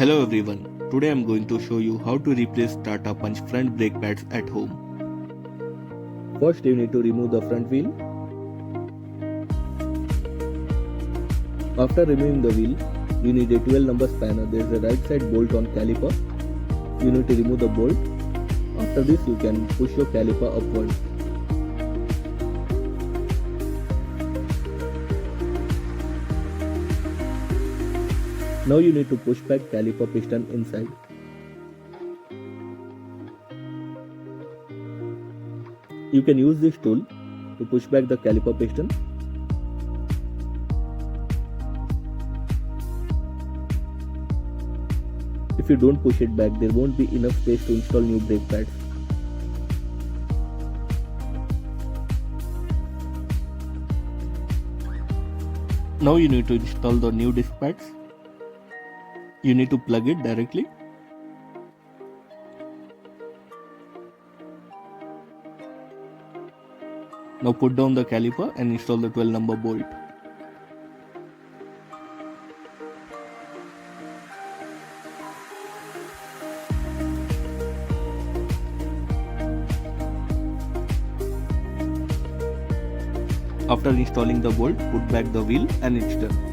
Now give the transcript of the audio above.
Hello everyone, today I am going to show you how to replace Tata Punch front brake pads at home. First you need to remove the front wheel. After removing the wheel, you need a 12 number spanner. There is a right side bolt on caliper. You need to remove the bolt. After this you can push your caliper upward. Now you need to push back caliper piston inside. You can use this tool to push back the caliper piston. If you don't push it back, there won't be enough space to install new brake pads. Now you need to install the new disc pads. You need to plug it directly. Now put down the caliper and install the 12 number bolt. After installing the bolt, put back the wheel and it's done.